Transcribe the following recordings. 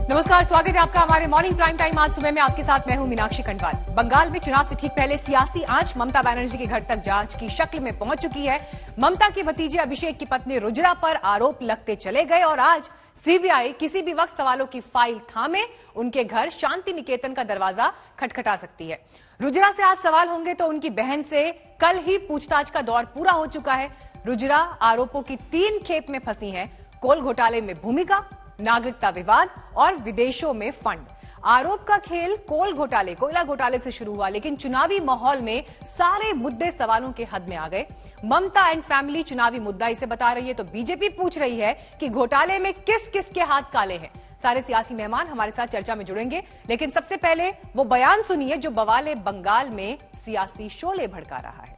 नमस्कार, स्वागत है आपका हमारे मॉर्निंग प्राइम टाइम। आज सुबह में आपके साथ मैं हूं मीनाक्षी खंडवाल। बंगाल में चुनाव से ठीक पहले सियासी आंच ममता बनर्जी के घर तक जांच की शक्ल में पहुंच चुकी है। ममता के भतीजे अभिषेक की पत्नी रुजिरा पर आरोप लगते चले गए और आज सीबीआई किसी भी वक्त सवालों की फाइल थामे उनके घर शांति निकेतन का दरवाजा खटखटा सकती है। रुजिरा से आज सवाल होंगे तो उनकी बहन से कल ही पूछताछ का दौर पूरा हो चुका है। रुजिरा आरोपों की 3 खेप में फंसी है। कोल घोटाले में भूमिका, नागरिकता विवाद और विदेशों में फंड। आरोप का खेल कोल घोटाले, कोयला घोटाले से शुरू हुआ, लेकिन चुनावी माहौल में सारे मुद्दे सवालों के हद में आ गए। ममता एंड फैमिली चुनावी मुद्दा इसे बता रही है तो बीजेपी पूछ रही है कि घोटाले में किस किस के हाथ काले हैं। सारे सियासी मेहमान हमारे साथ चर्चा में जुड़ेंगे, लेकिन सबसे पहले वो बयान सुनिए जो बवाले बंगाल में सियासी शोले भड़का रहा है।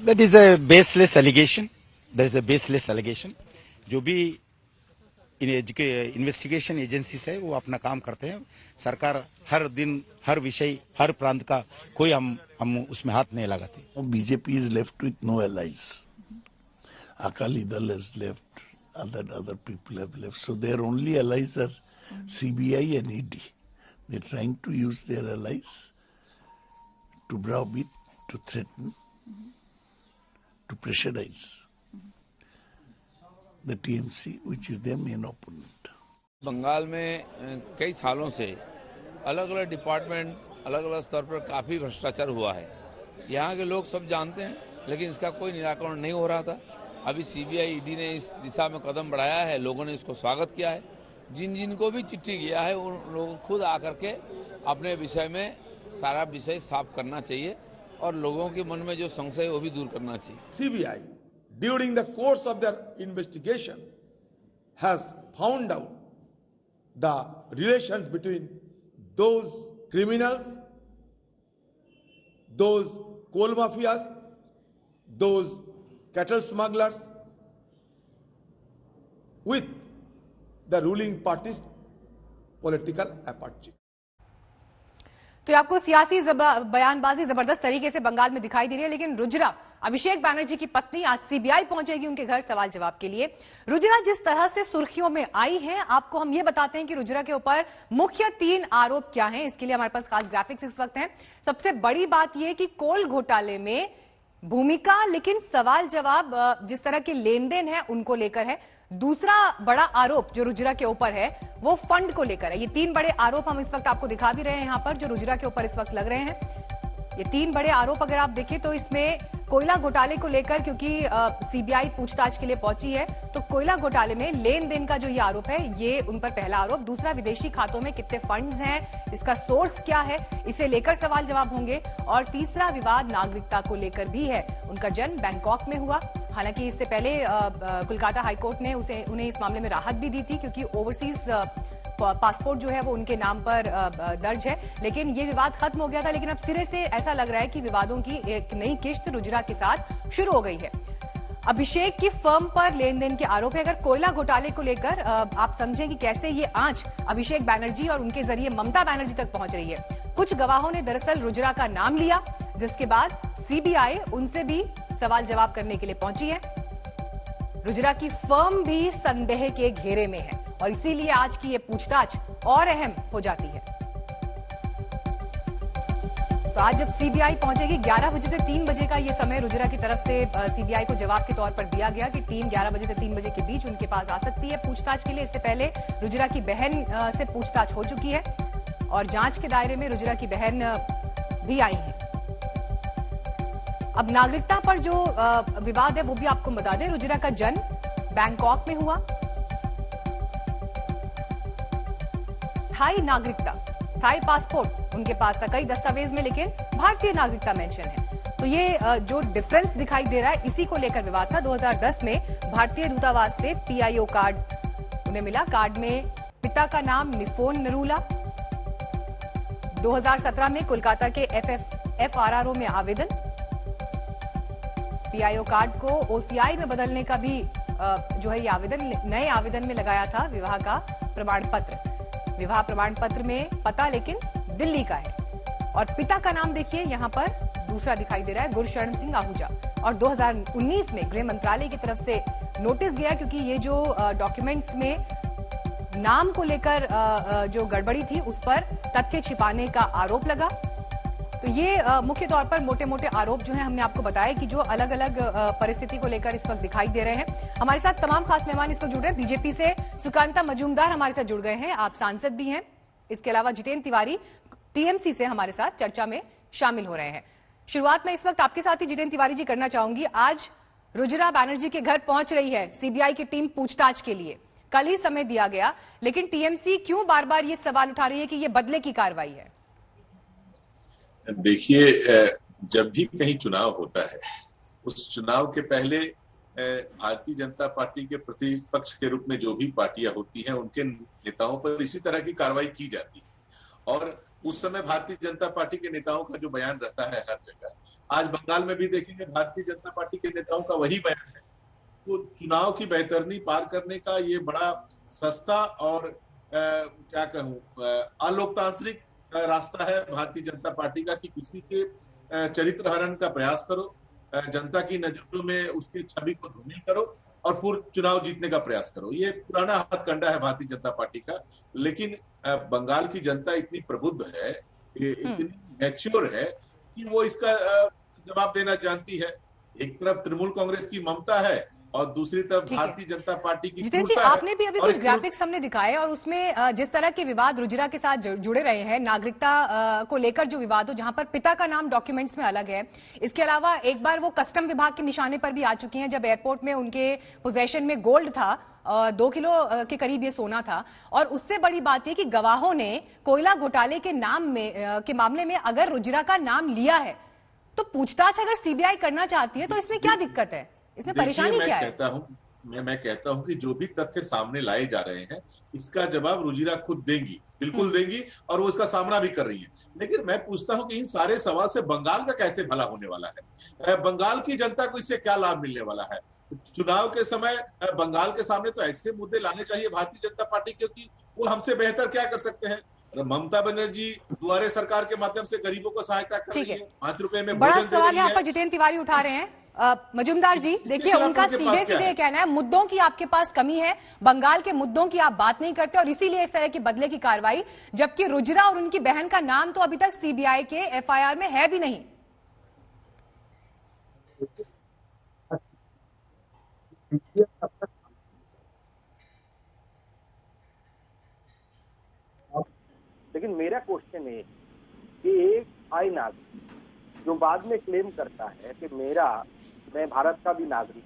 That is a baseless allegation. There is a baseless allegation. जो भी इन्वेस्टिगेशन एजेंसीज है वो अपना काम करते हैं। सरकार हर दिन, हर विषय, हर प्रांत का कोई हम उसमें हाथ नहीं लगाते। BJP is left with no allies. Akali Dal is left, other people have left, so their only allies are CBI and ED. They're trying to use their allies to browbeat, to threaten, to pressurize the TMC, which is their main opponent. Bengal में कई सालों से अलग अलग department, अलग अलग स्तर पर काफ़ी भ्रष्टाचार हुआ है। यहाँ के लोग सब जानते हैं, लेकिन इसका कोई निराकरण नहीं हो रहा था। अभी सीबीआई, ईडी ने इस दिशा में कदम बढ़ाया है, लोगों ने इसको स्वागत किया है। जिन जिन को भी चिट्ठी किया है उन लोगों खुद आकर के अपने विषय में सारा विषय साफ करना चाहिए और लोगों के मन में जो संशय है वो भी दूर करना चाहिए। CBI, during the course of their investigation, has found out the relations between those criminals, those coal mafias, those cattle smugglers, with the ruling party's political apathy. तो आपको सियासी बयानबाजी जबरदस्त तरीके से बंगाल में दिखाई दे रही है, लेकिन रुजिरा, अभिषेक बनर्जी की पत्नी, आज सीबीआई पहुंचेगी उनके घर सवाल जवाब के लिए। रुजिरा जिस तरह से सुर्खियों में आई है, आपको हम ये बताते हैं कि रुजिरा के ऊपर मुख्य 3 आरोप क्या हैं। इसके लिए हमारे पास खास ग्राफिक्स इस वक्त हैं। सबसे बड़ी बात यह कि कोल घोटाले में भूमिका, लेकिन सवाल जवाब जिस तरह के लेन देन है उनको लेकर है। दूसरा बड़ा आरोप जो रुजिरा के ऊपर है वो फंड को लेकर है। ये 3 बड़े आरोप हम इस वक्त आपको दिखा भी रहे हैं यहां पर, जो रुजिरा के ऊपर इस वक्त लग रहे हैं। ये 3 बड़े आरोप अगर आप देखें तो इसमें कोयला घोटाले को लेकर, क्योंकि सीबीआई पूछताछ के लिए पहुंची है, तो कोयला घोटाले में लेन देन का जो ये आरोप है ये उन पर पहला आरोप। दूसरा, विदेशी खातों में कितने फंड्स हैं, इसका सोर्स क्या है, इसे लेकर सवाल जवाब होंगे। और तीसरा विवाद नागरिकता को लेकर भी है। उनका जन्म बैंकॉक में हुआ, हालांकि इससे पहले कोलकाता हाईकोर्ट ने उन्हें इस मामले में राहत भी दी थी, क्योंकि ओवरसीज पासपोर्ट जो है वो उनके नाम पर दर्ज है। लेकिन ये विवाद खत्म हो गया था, लेकिन अब सिरे से ऐसा लग रहा है कि विवादों की एक नई किश्त रुजिरा के साथ शुरू हो गई है। अभिषेक की फर्म पर लेन देन के आरोप है। अगर कोयला घोटाले को लेकर आप समझें कि कैसे ये आंच अभिषेक बनर्जी और उनके जरिए ममता बनर्जी तक पहुंच रही है। कुछ गवाहों ने दरअसल रुजिरा का नाम लिया, जिसके बाद सीबीआई उनसे भी सवाल जवाब करने के लिए पहुंची है। रुजिरा की फर्म भी संदेह के घेरे में है और इसीलिए आज की ये पूछताछ और अहम हो जाती है। तो आज जब सीबीआई पहुंचेगी 11 बजे से 3 बजे का ये समय रुजिरा की तरफ से सीबीआई को जवाब के तौर पर दिया गया कि टीम 11 बजे से 3 बजे के बीच उनके पास आ सकती है पूछताछ के लिए। इससे पहले रुजिरा की बहन से पूछताछ हो चुकी है और जांच के दायरे में रुजिरा की बहन भी आई है। अब नागरिकता पर जो विवाद है वो भी आपको बता दें। रुजिरा का जन्म बैंकॉक में हुआ। थाई नागरिकता, थाई पासपोर्ट उनके पास था कई दस्तावेज में, लेकिन भारतीय नागरिकता मेंशन है। तो ये जो डिफरेंस दिखाई दे रहा है इसी को लेकर विवाद था। 2010 में भारतीय दूतावास से PIO कार्ड उन्हें मिला। कार्ड में पिता का नाम निफोन नरूला। 2017 में कोलकाता के FRRO में आवेदन। PIO कार्ड को OCI में बदलने का भी जो है ये आवेदन, नए आवेदन में लगाया था। विवाह का प्रमाण पत्र, विवाह प्रमाण पत्र में पता लेकिन दिल्ली का है। और पिता का नाम देखिए यहां पर दूसरा दिखाई दे रहा है, गुरशरण सिंह आहूजा। और 2019 में गृह मंत्रालय की तरफ से नोटिस गया, क्योंकि ये जो डॉक्यूमेंट्स में नाम को लेकर जो गड़बड़ी थी उस पर तथ्य छिपाने का आरोप लगा। तो ये मुख्य तौर पर मोटे मोटे आरोप जो हैं हमने आपको बताया कि जो अलग अलग परिस्थिति को लेकर इस वक्त दिखाई दे रहे हैं। हमारे साथ तमाम खास मेहमान इस वक्त जुड़ रहे हैं। बीजेपी से सुकांता मजूमदार हमारे साथ जुड़ गए हैं, आप सांसद भी हैं। इसके अलावा जितेंद्र तिवारी टीएमसी से हमारे साथ चर्चा में शामिल हो रहे हैं। शुरुआत में इस वक्त आपके साथ ही जितेंद्र तिवारी जी करना चाहूंगी। आज रुजिरा बनर्जी के घर पहुंच रही है सीबीआई की टीम पूछताछ के लिए। कल ही समय दिया गया, लेकिन टीएमसी क्यों बार बार ये सवाल उठा रही है कि ये बदले की कार्रवाई है? देखिए, जब भी कहीं चुनाव होता है उस चुनाव के पहले भारतीय जनता पार्टी के प्रतिपक्ष के रूप में जो भी पार्टियां होती हैं उनके नेताओं पर इसी तरह की कार्रवाई की जाती है। और उस समय भारतीय जनता पार्टी के नेताओं का जो बयान रहता है हर जगह, आज बंगाल में भी देखेंगे भारतीय जनता पार्टी के नेताओं का वही बयान है। तो चुनाव की बेहतरनी पार करने का ये बड़ा सस्ता और क्या कहूं अलोकतांत्रिक रास्ता है भारतीय जनता पार्टी का कि किसी के चरित्र हरण का प्रयास करो, जनता की नजरों में उसकी छवि को धूमिल करो और फिर चुनाव जीतने का प्रयास करो। ये पुराना हथकंडा है भारतीय जनता पार्टी का। लेकिन बंगाल की जनता इतनी प्रबुद्ध है, इतनी मैच्योर है कि वो इसका जवाब देना जानती है। एक तरफ तृणमूल कांग्रेस की ममता है और दूसरी तरफ भारतीय जनता पार्टी की जितेंद्र जी, आपने भी अभी कुछ ग्राफिक्स हमने दिखाए और उसमें जिस तरह के विवाद रुजिरा के साथ जुड़े रहे हैं, नागरिकता को लेकर जो विवाद हो, जहां पर पिता का नाम डॉक्यूमेंट्स में अलग है। इसके अलावा एक बार वो कस्टम विभाग के निशाने पर भी आ चुकी हैं जब एयरपोर्ट में उनके पोजेशन में गोल्ड था, 2 किलो के करीब ये सोना था। और उससे बड़ी बात यह कि गवाहों ने कोयला घोटाले के के मामले में अगर रुजिरा का नाम लिया है तो पूछताछ अगर सीबीआई करना चाहती है तो इसमें क्या दिक्कत है? इसमें परेशानी क्या है? मैं कहता हूं कि जो भी तथ्य सामने लाए जा रहे हैं इसका जवाब रुजिरा खुद देंगी, बिल्कुल देंगी, और वो इसका सामना भी कर रही है। लेकिन मैं पूछता हूं कि इन सारे सवाल से बंगाल का कैसे भला होने वाला है? बंगाल की जनता को इससे क्या लाभ मिलने वाला है? चुनाव के समय बंगाल के सामने तो ऐसे मुद्दे लाने चाहिए भारतीय जनता पार्टी, क्योंकि वो हमसे बेहतर क्या कर सकते हैं। ममता बनर्जी दुआरे सरकार के माध्यम से गरीबों को सहायता कर रही है, 5 रुपए में बड़ा भोजन दे रही सवाल यहाँ है। पर जितेंद्र तिवारी उठा रहे हैं। मजूमदार जी, देखिए उनका सीधे सीधे कहना है मुद्दों की आपके पास कमी है, बंगाल के मुद्दों की आप बात नहीं करते और इसीलिए इस तरह की बदले की कार्रवाई, जबकि रुजिरा और उनकी बहन का नाम तो अभी तक सीबीआई के एफआईआर में है भी नहीं। लेकिन मेरा क्वेश्चन है कि एक आई नागरिक जो बाद में क्लेम करता है कि मैं भारत का भी नागरिक,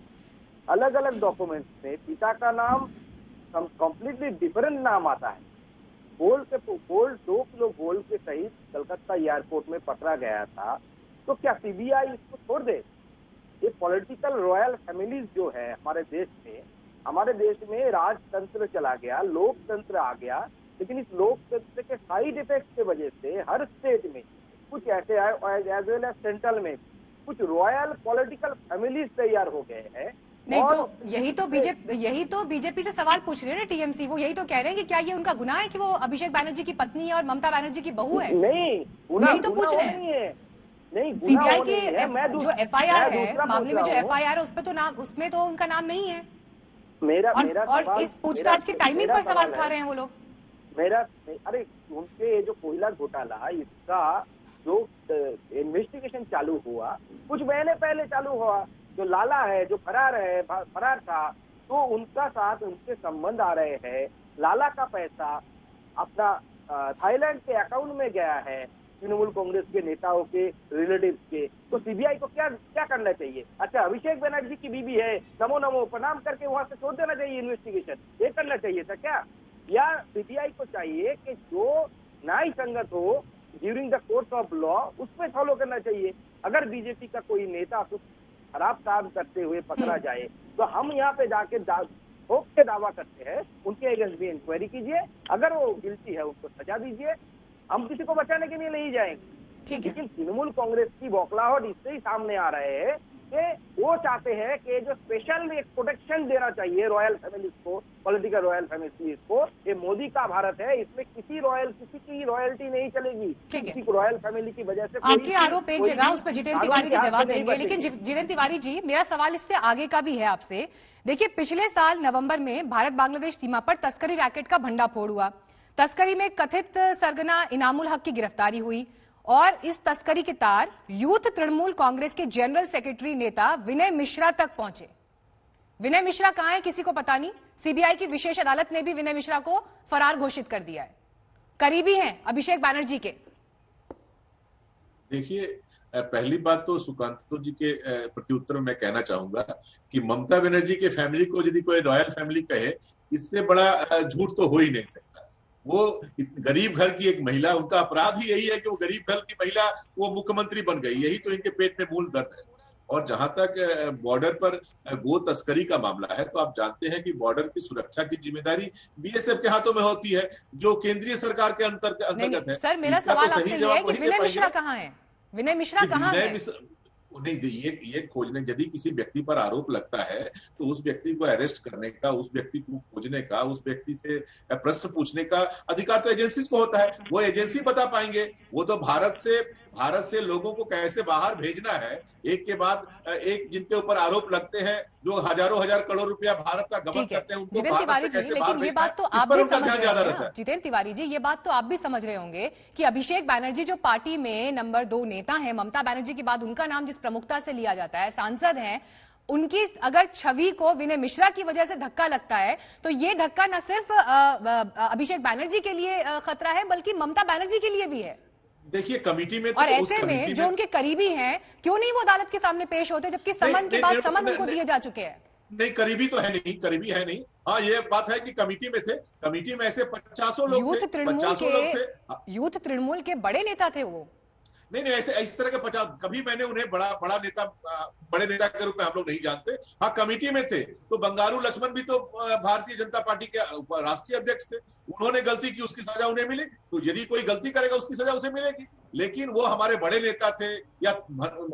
अलग अलग डॉक्यूमेंट्स में पिता का नाम कंप्लीटली डिफरेंट नाम आता है। गोल्ड 2 किलो गोल्ड के सहित कलकत्ता एयरपोर्ट में पकड़ा गया था, तो क्या सीबीआई इसको छोड़ दे? ये पॉलिटिकल रॉयल फैमिलीज जो है हमारे देश में राजतंत्र चला गया, लोकतंत्र आ गया, लेकिन इस लोकतंत्र के साइड इफेक्ट की वजह से हर स्टेट में कुछ ऐसे एज वेल एज सेंट्रल में कुछ रॉयल पॉलिटिकल फैमिलीज तैयार हो गए हैं। नहीं तो यही तो बीजेपी से सवाल पूछ रहे हैं ना टीएमसी। वो यही तो कह रहे हैं कि क्या ये उनका गुनाह है कि वो अभिषेक बनर्जी की पत्नी है और ममता बनर्जी की बहू है? नहीं, यही तो पूछ रहे हैं। नहीं, सीबीआई की जो एफआईआर है, मामले में जो एफआईआर है उसमें तो उनका नाम नहीं है। और इस पूछताछ की टाइमिंग पर सवाल उठा रहे हैं वो लोग। अरे उनके जो कोयला घोटाला, इसका जो इन्वेस्टिगेशन चालू हुआ कुछ महीने पहले चालू हुआ, जो लाला है जो फरार था, तो उनका साथ उनके संबंध आ रहे हैं। लाला का पैसा अपना थाईलैंड के अकाउंट में गया है, तृणमूल कांग्रेस के नेताओं के रिलेटिव्स के। तो सीबीआई को क्या करना चाहिए? अच्छा, अभिषेक बनर्जी की बीबी है, नमो प्रणाम करके वहां से छोड़ देना चाहिए इन्वेस्टिगेशन, ये करना चाहिए था क्या? या सीबीआई को चाहिए कि जो न्याय संगत हो during the course of law उसमें फॉलो करना चाहिए? अगर बीजेपी का कोई नेता कुछ खराब काम करते हुए पकड़ा जाए तो हम यहाँ पे जाके ठोक के दावा करते हैं उनके अगेंस्ट भी इंक्वायरी कीजिए, अगर वो गिल्टी है उनको सजा दीजिए, हम किसी को बचाने के लिए नहीं जाएंगे। लेकिन तृणमूल कांग्रेस की बौखलाहट इससे ही सामने आ रहे हैं कि वो चाहते हैं कि जो स्पेशल एक प्रोटेक्शन देना चाहिए रॉयल फैमिली को, पॉलिटिकल रॉयल फैमिली को, ये मोदी का भारत है, इसमें किसी की रॉयल्टी नहीं चलेगी, किसी को रॉयल फैमिली की वजह से आपके आरोप एक जगह, उस पर जितेंद्र तिवारी जी जवाब देंगे, लेकिन जितेंद्र तिवारी जी मेरा सवाल इससे आगे का भी है आपसे। देखिए, पिछले साल नवंबर में भारत बांग्लादेश सीमा पर तस्करी रैकेट का भंडाफोड़ हुआ। तस्करी में कथित सरगना इनामुल हक की गिरफ्तारी हुई और इस तस्करी के तार यूथ तृणमूल कांग्रेस के जनरल सेक्रेटरी नेता विनय मिश्रा तक पहुंचे। विनय मिश्रा कहां है किसी को पता नहीं। सीबीआई की विशेष अदालत ने भी विनय मिश्रा को फरार घोषित कर दिया है। करीबी हैं अभिषेक बैनर्जी के। देखिए, पहली बात तो सुकांतो जी के प्रत्युत्तर में मैं कहना चाहूंगा कि ममता बनर्जी के फैमिली को यदि कोई रॉयल फैमिली कहे, इससे बड़ा झूठ तो हो ही नहीं सकता। वो गरीब घर की एक महिला, उनका अपराध ही यही है कि वो गरीब घर की महिला वो मुख्यमंत्री बन गई, यही तो इनके पेट में मूल दर्द है। और जहां तक बॉर्डर पर गो तस्करी का मामला है, तो आप जानते हैं कि बॉर्डर की सुरक्षा की जिम्मेदारी बीएसएफ के हाथों में होती है, जो केंद्रीय सरकार के अंतर्गत है। सर, मेरा सवाल आपसे ये है कि विनय मिश्रा कहाँ है? विनय मिश्रा कहाँ है? नहीं, ये खोजने, यदि किसी व्यक्ति पर आरोप लगता है तो उस व्यक्ति को अरेस्ट करने का, उस व्यक्ति को खोजने का, उस व्यक्ति से प्रश्न पूछने का अधिकार तो एजेंसी को होता है। वो एजेंसी बता पाएंगे। वो तो भारत से लोगों को कैसे बाहर भेजना है, एक के बाद एक जिनके ऊपर आरोप लगते हैं, जो हजारों हजार करोड़ रुपया भारत का गबन करते हैं, उनको भारत से कैसे बाहर भेजना है, इस पर उनका ध्यान ज्यादा रहता है। जितेंद्र तिवारी जी, ये बात तो आप भी समझ रहे होंगे कि अभिषेक बैनर्जी जो पार्टी में नंबर 2 नेता है, ममता बनर्जी के बाद उनका नाम जिस प्रमुखता से लिया जाता है, सांसद हैं, उनकी अगर छवि को विनय मिश्रा की वजह से धक्का लगता है, तो ये धक्का न सिर्फ अभिषेक बैनर्जी के लिए खतरा है, बल्कि ममता बनर्जी के लिए भी है। देखिए, कमिटी में तो और ऐसे में जो उनके करीबी हैं, क्यों नहीं वो अदालत के सामने पेश होते, जबकि समन के बाद समन उनको दिए जा चुके हैं? नहीं, करीबी तो है नहीं, करीबी है नहीं। हाँ, ये बात है कि कमिटी में थे, कमिटी में ऐसे 50 लोग थे। यूथ तृणमूल के बड़े नेता थे वो। नहीं, ऐसे इस तरह के 50, कभी मैंने उन्हें बड़े नेता के रूप में हम लोग नहीं जानते। हाँ, कमेटी में थे। तो बंगारू लक्ष्मण भी तो भारतीय जनता पार्टी के राष्ट्रीय अध्यक्ष थे। उन्होंने गलती की, उसकी सजा उन्हें मिली। तो यदि कोई गलती करेगा उसकी सजा उसे मिलेगी। लेकिन वो हमारे बड़े नेता थे या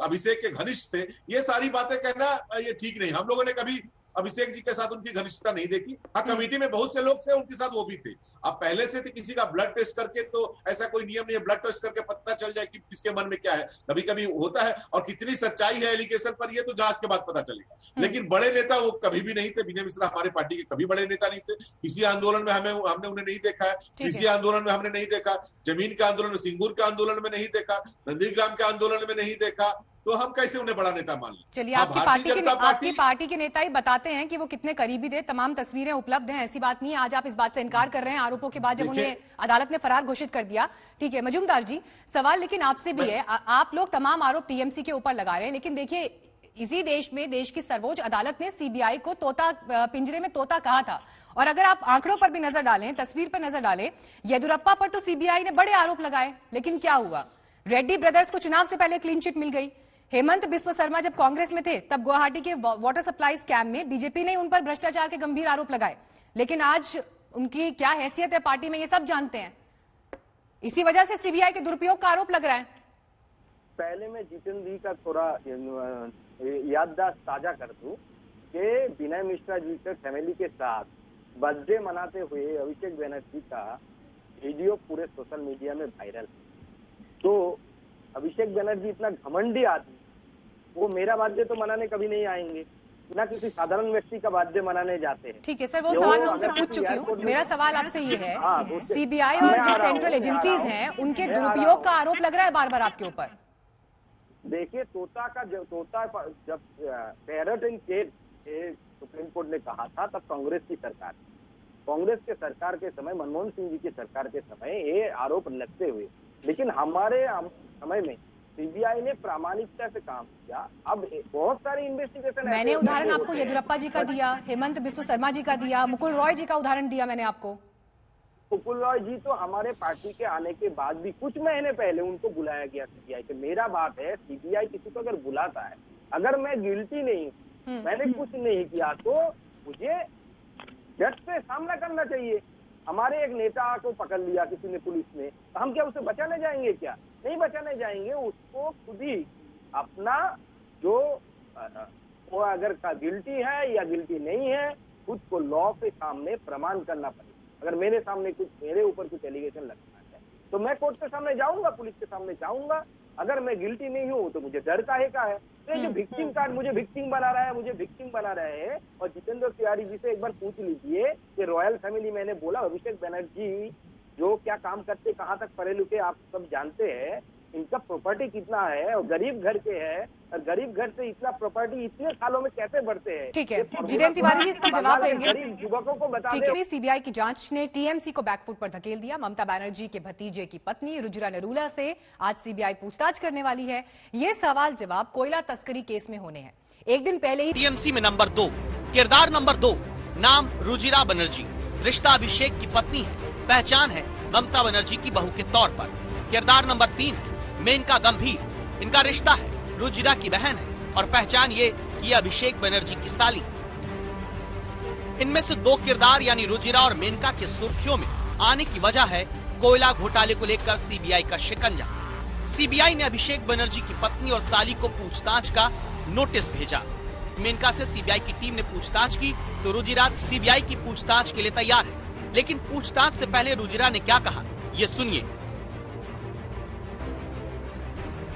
अभिषेक के घनिष्ठ थे, ये सारी बातें कहना ये ठीक नहीं। हम लोगों ने कभी अभिषेक जी के साथ उनकी घनिष्ठता नहीं देखी। हाँ, कमेटी में बहुत से लोग थे, उनके साथ वो भी थे। अब पहले से थे, किसी का ब्लड टेस्ट करके तो ऐसा कोई नियम नहीं है, ब्लड टेस्ट करके पता चल जाए कि किसके मन में क्या है। कभी कभी होता है, और कितनी सच्चाई है एलिगेशन पर, ये तो जांच के बाद पता चलेगा। लेकिन बड़े नेता वो कभी भी नहीं थे। विनय मिश्रा हमारे पार्टी के कभी बड़े नेता नहीं थे। किसी आंदोलन में हमने उन्हें नहीं देखा है, किसी आंदोलन में हमने नहीं देखा, जमीन के आंदोलन में, सिंगूर के आंदोलन में नहीं देखा, नंदीग्राम के आंदोलन में नहीं देखा, तो हम कैसे उन्हें बड़ा नेता मान लें? चलिए, आपकी पार्टी के नेता ही बताते हैं कि वो कितने करीबी थे। तमाम तस्वीरें उपलब्ध हैं, ऐसी बात नहीं है। आज आप इस बात से इनकार कर रहे हैं आरोपों के बाद, जब उन्हें अदालत ने फरार घोषित कर दिया। ठीक है मजूमदार जी, सवाल लेकिन आपसे भी है। आप लोग तमाम आरोप टीएमसी के ऊपर लगा रहे हैं, लेकिन देखिए, इसी देश में देश की सर्वोच्च अदालत ने सीबीआई को पिंजरे में तोता कहा था। और अगर आप आंकड़ों पर भी नजर डालें, तस्वीर पर नजर डालें, येदियुरप्पा पर तो सीबीआई ने बड़े आरोप लगाए, लेकिन क्या हुआ? रेड्डी ब्रदर्स को चुनाव से पहले क्लीन चिट मिल गई। हेमंत बिस्व शर्मा जब कांग्रेस में थे, तब गुवाहाटी के वाटर सप्लाई स्कैम में बीजेपी ने उन पर भ्रष्टाचार के गंभीर आरोप लगाए, लेकिन आज उनकी क्या हैसियत है पार्टी में, ये सब जानते हैं। इसी वजह से सीबीआई के दुरुपयोग का आरोप लग रहा है। पहले मैं जितेंद्र जी का थोड़ा याददाश्त ताजा कर दूं कि विनय मिश्रा जी के फैमिली के साथ बर्थडे मनाते हुए अभिषेक बैनर्जी का वीडियो पूरे सोशल मीडिया में वायरल है। तो अभिषेक बैनर्जी इतना घमंडी आदमी, वो मेरा बर्थडे तो मनाने कभी नहीं आएंगे, ना किसी साधारण व्यक्ति का बर्थडे मनाने जाते हैं। ठीक है सर, वो सवाल मैं उनसे पूछ चुकी हूँ। मेरा सवाल आपसे ये है, सीबीआई और जो सेंट्रल एजेंसीज हैं, उनके दुरुपयोग का आरोप लग रहा है बार बार आपके ऊपर। देखिए, तोता जब parrot and cage supreme court ने कहा था, तब कांग्रेस की सरकार के समय, मनमोहन सिंह जी की सरकार के समय ये आरोप लगते हुए, लेकिन हमारे समय में सीबीआई ने प्रामाणिकता से काम किया। अब बहुत सारे इन्वेस्टिगेशन, मैंने उदाहरण आपको येदियुरप्पा जी का दिया, हेमंत बिस्व शर्मा जी का दिया, मुकुल रॉय जी का उदाहरण दिया मैंने आपको। मुकुल रॉय जी तो हमारे पार्टी के आने के बाद भी कुछ महीने पहले उनको बुलाया गया सीबीआई के। मेरा बात है, सीबीआई किसी को अगर बुलाता है, अगर मैं गिल्टी नहीं, मैंने कुछ नहीं किया, तो मुझे जज से सामना करना चाहिए। हमारे एक नेता को पकड़ लिया किसी ने, पुलिस ने, तो हम क्या उसे बचाने जाएंगे? क्या नहीं बचाने जाएंगे। उसको खुद ही अपना जो वो अगर गिल्टी है या गिल्टी नहीं है, खुद को लॉ के सामने प्रमाण करना पड़ेगा। अगर मेरे ऊपर कुछ एलिगेशन लगता है तो मैं कोर्ट के सामने जाऊंगा, पुलिस के सामने जाऊंगा। अगर मैं गिल्टी नहीं हूं तो मुझे डर काहे का है? तो ये जो विक्टिम कार्ड मुझे विक्टिम बना रहा है, और जितेंद्र तिवारी जी से एक बार पूछ लीजिए कि रॉयल फैमिली, मैंने बोला अभिषेक बनर्जी जो क्या काम करते, कहाँ तक पढ़े लिखे आप सब जानते हैं, इनका प्रॉपर्टी कितना है, और गरीब घर के है, और गरीब घर से इतना प्रॉपर्टी इतने सालों में कैसे बढ़ते हैं? ठीक है, जितेंद्र तिवारी जी इस पर जवाब देंगे। गरीब युवकों को बता दें। सीबीआई की जांच ने टीएमसी को बैकफुट पर धकेल दिया। ममता बनर्जी के भतीजे की पत्नी रुजिरा नरूला से आज सीबीआई पूछताछ करने वाली है। ये सवाल जवाब कोयला तस्करी केस में होने हैं। एक दिन पहले ही टीएमसी में नंबर 2, किरदार नंबर 2, नाम रुजिरा बनर्जी, रिश्ता अभिषेक की पत्नी है, पहचान है ममता बनर्जी की बहू के तौर पर। किरदार नंबर 3 है मेनका गंभीर, इनका रिश्ता है रुजिरा की बहन है, और पहचान ये कि अभिषेक बनर्जी की साली। इनमें से 2 किरदार यानी रुजिरा और मेनका के सुर्खियों में आने की वजह है कोयला घोटाले को लेकर सीबीआई का शिकंजा। सीबीआई ने अभिषेक बनर्जी की पत्नी और साली को पूछताछ का नोटिस भेजा। मेनका से सीबीआई की टीम ने पूछताछ की तो रुजिरा सीबीआई की पूछताछ के लिए तैयार है। लेकिन पूछताछ से पहले रुजिरा ने क्या कहा, ये सुनिए।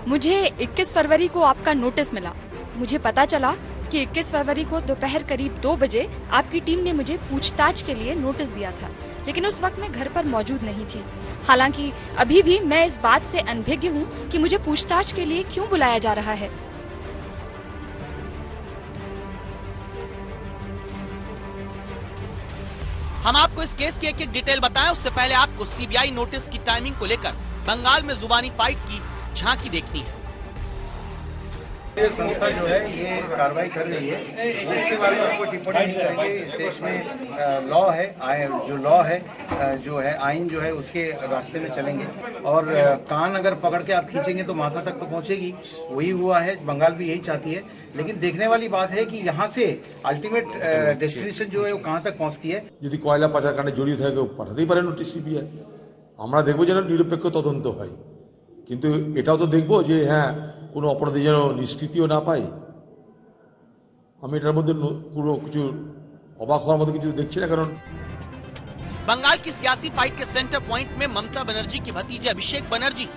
मुझे 21 फरवरी को आपका नोटिस मिला। मुझे पता चला कि 21 फरवरी को दोपहर करीब 2 बजे आपकी टीम ने मुझे पूछताछ के लिए नोटिस दिया था, लेकिन उस वक्त मैं घर पर मौजूद नहीं थी। हालांकि अभी भी मैं इस बात से अनभिज्ञ हूँ कि मुझे पूछताछ के लिए क्यों बुलाया जा रहा है। हम आपको इस केस की एक डिटेल बताएं, उससे पहले आपको सीबीआई नोटिस की टाइमिंग को लेकर बंगाल में जुबानी फाइट की झांकी देखनी है। ये संस्था जो है ये कार्रवाई कर रही है, उसके बारे में कोई टिप्पणी नहीं करेंगे। इस देश में लॉ है, जो लॉ है, जो है आइन जो है उसके रास्ते में चलेंगे, और कान अगर पकड़ के आप खींचेंगे तो माथा तक तो पहुंचेगी। वही हुआ है, बंगाल भी यही चाहती है। लेकिन देखने वाली बात है कि यहाँ से अल्टीमेट डेस्टिनेशन जो है वो कहाँ तक पहुँचती है। যদি কয়লা পাচার কাণ্ডে জড়িত থাকে পাঠাতেই পারে নোটিশ সিবিআই। আমরা দেখবো যেন নিরপেক্ষ তদন্ত হয়, কিন্তু এটাও তো দেখবো যে হ্যাঁ কোনো অপরাধী যেন নিষ্কৃতিও না পায়। আমি এটার মধ্যে পুরো কিছু অবাক হওয়ার মতো কিছু দেখছি না, কারণ बंगाल की सियासी फाइट के सेंटर पॉइंट में ममता बनर्जी के भतीजे अभिषेक बनर्जी।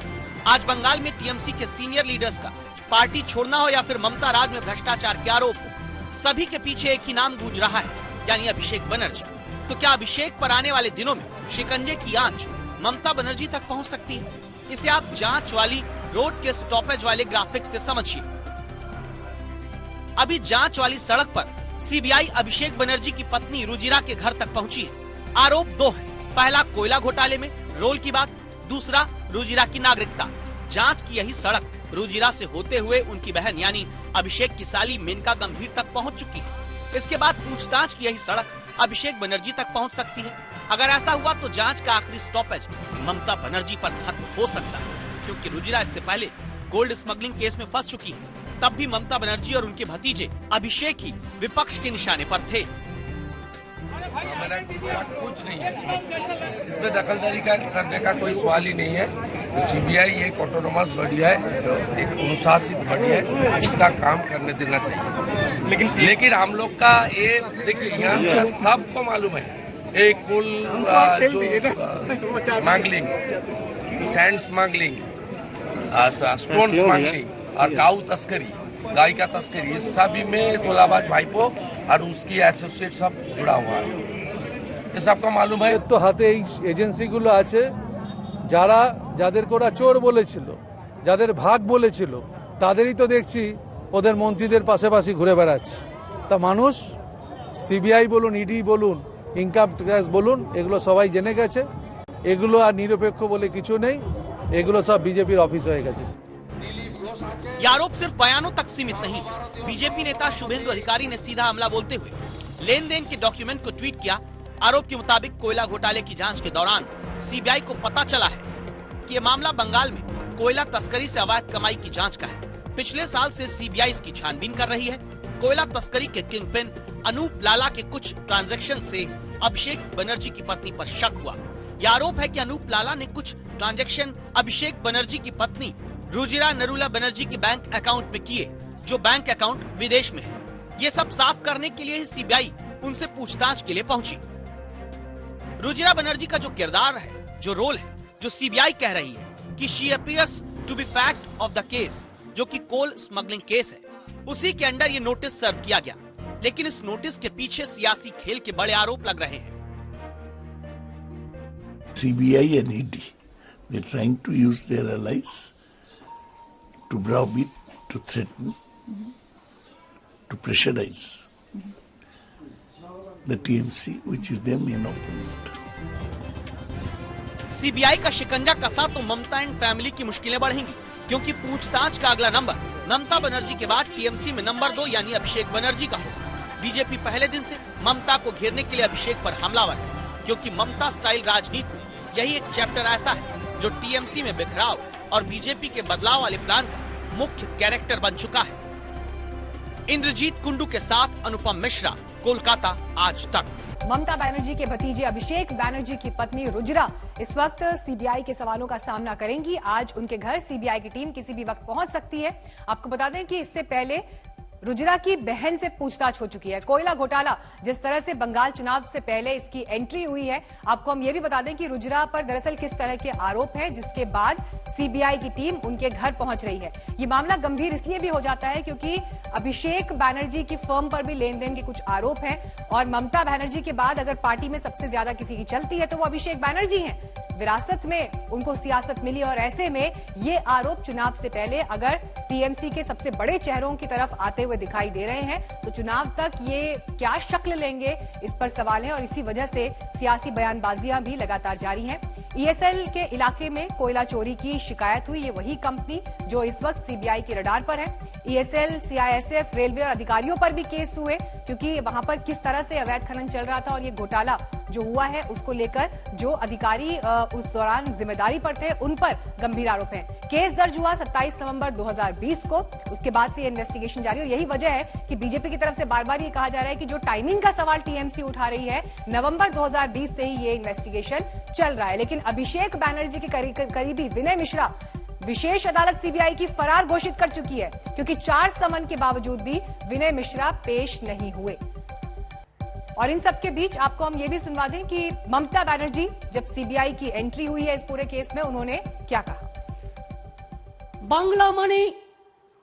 आज बंगाल में टीएमसी के सीनियर लीडर्स का पार्टी छोड़ना हो या फिर ममता राज में भ्रष्टाचार के आरोप हो, सभी के पीछे एक ही नाम गूंज रहा है, यानी अभिषेक बनर्जी। तो क्या अभिषेक पर आने वाले दिनों में शिकंजे की आंच ममता बनर्जी तक पहुंच सकती है? इसे आप जांच वाली रोड के स्टॉपेज वाले ग्राफिक से समझिए। अभी जांच वाली सड़क पर सीबीआई अभिषेक बनर्जी की पत्नी रुजिरा के घर तक पहुंची है। आरोप 2 है, पहला कोयला घोटाले में रोल की बात, दूसरा रुजिरा की नागरिकता। जांच की यही सड़क रुजिरा से होते हुए उनकी बहन यानी अभिषेक की साली मेनका गंभीर तक पहुंच चुकी है। इसके बाद पूछताछ की यही सड़क अभिषेक बनर्जी तक पहुंच सकती है। अगर ऐसा हुआ तो जांच का आखिरी स्टॉपेज ममता बनर्जी पर खत्म हो सकता है, क्योंकि रुजिरा इससे पहले गोल्ड स्मगलिंग केस में फंस चुकी है। तब भी ममता बनर्जी और उनके भतीजे अभिषेक ही विपक्ष के निशाने पर थे। कुछ नहीं है, इसमें दखलदारी करने का कोई सवाल ही नहीं है। सीबीआई एक ऑटोनोमस बॉडी है, एक अनुशासित बॉडी है, इसका काम करने देना चाहिए। लेकिन हम लोग का ये देखिए, यहाँ से सबको मालूम है एक कुल smuggling, sand smuggling, stone smuggling और गाँव तस्करी, गाय का तस्करी, इस सभी में गोलाबाज भाईपो और उसकी एसोसिएट सब जुड़ा हुआ है। ये सबको मालूम है। তো হাতে এই এজেন্সিগুলো আছে যারা যাদেরকে ওরা চোর বলেছিল, যাদের ভাগ বলেছিল, তাদেরই তো দেখছি ওদের মন্ত্রীদের পাশাপাশি ঘুরে বেড়াচ্ছে। তা মানুষ সিবিআই বলুন, ইডি বলুন, ইনকাম ট্যাক্স বলুন, এগুলো সবাই জেনে গেছে। এগুলো আর নিরপেক্ষ বলে কিছু নেই, এগুলো সব বিজেপির অফিস হয়ে গেছে। ये आरोप सिर्फ बयानों तक सीमित नहीं। बीजेपी नेता शुभेंदु अधिकारी ने सीधा हमला बोलते हुए लेन देन के डॉक्यूमेंट को ट्वीट किया। आरोप के मुताबिक कोयला घोटाले की जांच के दौरान सीबीआई को पता चला है कि ये मामला बंगाल में कोयला तस्करी से अवैध कमाई की जांच का है। पिछले साल से सीबीआई इसकी छानबीन कर रही है। कोयला तस्करी के किंगपिन अनूप लाला के कुछ ट्रांजैक्शन से अभिषेक बनर्जी की पत्नी पर शक हुआ। यह आरोप है कि अनूप लाला ने कुछ ट्रांजैक्शन अभिषेक बनर्जी की पत्नी रुजिरा नरूला बनर्जी के बैंक अकाउंट में किए, जो बैंक अकाउंट विदेश में है। ये सब साफ करने के लिए ही सीबीआई उनसे पूछताछ के लिए पहुंची। रुजिरा बनर्जी का जो किरदार है, जो रोल है, जो सीबीआई कह रही है कि she appears to be fact of the case, जो कि कोल स्मगलिंग केस है, उसी के अंडर ये नोटिस सर्व किया गया। लेकिन इस नोटिस के पीछे सियासी खेल के बड़े आरोप लग रहे हैं। CBI and ED, they're trying to use their allies to browbeat, to threaten, to pressurize the TMC, which is their main opponent. CBI का शिकंजा कसा तो ममता एंड फैमिली की मुश्किलें बढ़ेंगी, क्योंकि पूछताछ का अगला नंबर ममता बनर्जी के बाद टीएमसी में नंबर 2 यानी अभिषेक बनर्जी का होगा। बीजेपी पहले दिन से ममता को घेरने के लिए अभिषेक पर हमलावर है, क्योंकि ममता स्टाइल राजनीति में यही एक चैप्टर ऐसा है जो टीएमसी में बिखराव और बीजेपी के बदलाव वाले प्लान का मुख्य कैरेक्टर बन चुका है। इंद्रजीत कुंडू के साथ अनुपम मिश्रा, कोलकाता आज तक। ममता बनर्जी के भतीजे अभिषेक बनर्जी की पत्नी रुजिरा इस वक्त सीबीआई के सवालों का सामना करेंगी। आज उनके घर सीबीआई की टीम किसी भी वक्त पहुंच सकती है। आपको बता दें कि इससे पहले रुजिरा की बहन से पूछताछ हो चुकी है। कोयला घोटाला, जिस तरह से बंगाल चुनाव से पहले इसकी एंट्री हुई है, आपको हम ये भी बता दें कि रुजिरा पर दरअसल किस तरह के आरोप हैं, जिसके बाद सीबीआई की टीम उनके घर पहुंच रही है। ये मामला गंभीर इसलिए भी हो जाता है क्योंकि अभिषेक बनर्जी की फर्म पर भी लेन देन के कुछ आरोप हैं और ममता बनर्जी के बाद अगर पार्टी में सबसे ज्यादा किसी की चलती है तो वो अभिषेक बनर्जी हैं। विरासत में उनको सियासत मिली और ऐसे में ये आरोप चुनाव से पहले अगर टीएमसी के सबसे बड़े चेहरों की तरफ आते हुए दिखाई दे रहे हैं तो चुनाव तक ये क्या शक्ल लेंगे, इस पर सवाल है और इसी वजह से सियासी बयानबाजियां भी लगातार जारी हैं। ईएसएल के इलाके में कोयला चोरी की शिकायत हुई। ये वही कंपनी जो इस वक्त सीबीआई के रडार पर है। ईएसएल, सीआईएसएफ, रेलवे और अधिकारियों पर भी केस हुए क्योंकि वहां पर किस तरह से अवैध खनन चल रहा था और ये घोटाला जो हुआ है उसको लेकर जो अधिकारी उस दौरान जिम्मेदारी पर थे उन पर गंभीर आरोप हैं। केस दर्ज हुआ 27 नवंबर 2020 को। उसके बाद से ये इन्वेस्टिगेशन जारी है। यही वजह है कि बीजेपी की तरफ से बार बार ये कहा जा रहा है कि जो टाइमिंग का सवाल टीएमसी उठा रही है, नवंबर 2020 से ही ये इन्वेस्टिगेशन चल रहा है। लेकिन अभिषेक बनर्जी के करीबी विनय मिश्रा विशेष अदालत सीबीआई की फरार घोषित कर चुकी है क्योंकि 4 समन के बावजूद भी विनय मिश्रा पेश नहीं हुए। और इन सब के बीच आपको हम ये भी सुनवा दें कि ममता बनर्जी जब सीबीआई की एंट्री हुई है इस पूरे केस में, उन्होंने क्या कहा। बांग्ला माने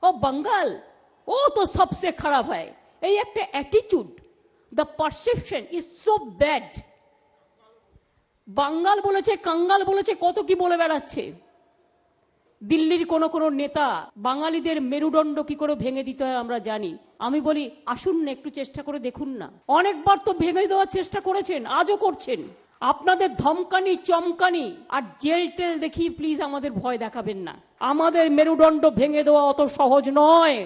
ओ बंगाल, वो तो सबसे खराब है। ये एक attitude, the perception is so bad. বাঙ্গাল বলেছে, কাঙ্গাল বলেছে, কত কি বলে বেড়াচ্ছে। দিল্লির কোন কোন নেতা বাঙালিদের মেরুদণ্ড কি করে ভেঙে দিতে হয় আমরা জানি। আমি বলি আসুন না একটু চেষ্টা করে দেখুন না। অনেকবার তো ভেঙে দেওয়ার চেষ্টা করেছেন, আজও করছেন। আপনাদের ধমকানি চমকানি আর জেল টেল দেখি প্লিজ আমাদের ভয় দেখাবেন না। আমাদের মেরুদণ্ড ভেঙে দেওয়া অত সহজ নয়।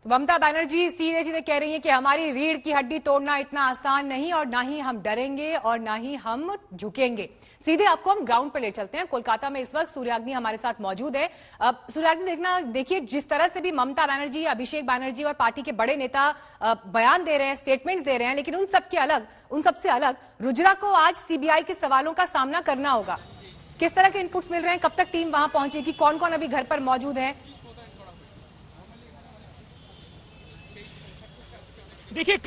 तो ममता बनर्जी सीधे सीधे कह रही है कि हमारी रीढ़ की हड्डी तोड़ना इतना आसान नहीं और ना ही हम डरेंगे और ना ही हम झुकेंगे। सीधे आपको हम ग्राउंड पर ले चलते हैं। कोलकाता में इस वक्त सूर्याग्नि हमारे साथ मौजूद है। अब सूर्याग्नि देखिए जिस तरह से भी ममता बनर्जी, अभिषेक बनर्जी और पार्टी के बड़े नेता बयान दे रहे हैं, स्टेटमेंट्स दे रहे हैं, लेकिन उन सबसे अलग रुजिरा को आज सीबीआई के सवालों का सामना करना होगा। किस तरह के इनपुट्स मिल रहे हैं, कब तक टीम वहां पहुंचेगी, कौन कौन अभी घर पर मौजूद है? देखिए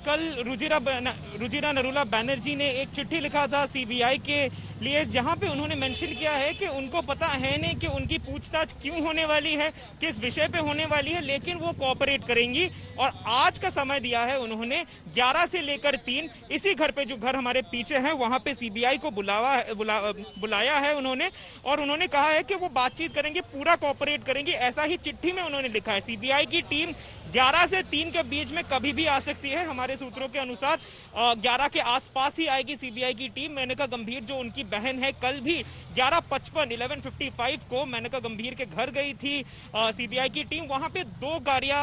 कल रुजिरा नरूला बनर्जी ने एक चिट्ठी लिखा था सीबीआई के लिए, जहां पे उन्होंने मेंशन किया है कि उनको पता है नहीं कि उनकी पूछताछ क्यों होने वाली है, किस विषय पे होने वाली है, लेकिन वो कोऑपरेट करेंगी। और आज का समय दिया है उन्होंने 11 से लेकर 3, इसी घर पे, जो घर हमारे पीछे है, वहां पे सीबीआई को बुलाया है उन्होंने, और उन्होंने कहा है कि वो बातचीत करेंगे, पूरा कोऑपरेट करेंगे। ऐसा ही चिट्ठी में उन्होंने लिखा है। सीबीआई की टीम 11 से 3 के बीच में कभी भी आ सकती है। हमारे सूत्रों के अनुसार 11 के आसपास ही आएगी सीबीआई की टीम। मेनका गंभीर जो उनकी बहन है, कल भी 11:55 को मेनका गंभीर के घर गई थी सीबीआई की टीम। वहां पे 2 गाड़ियां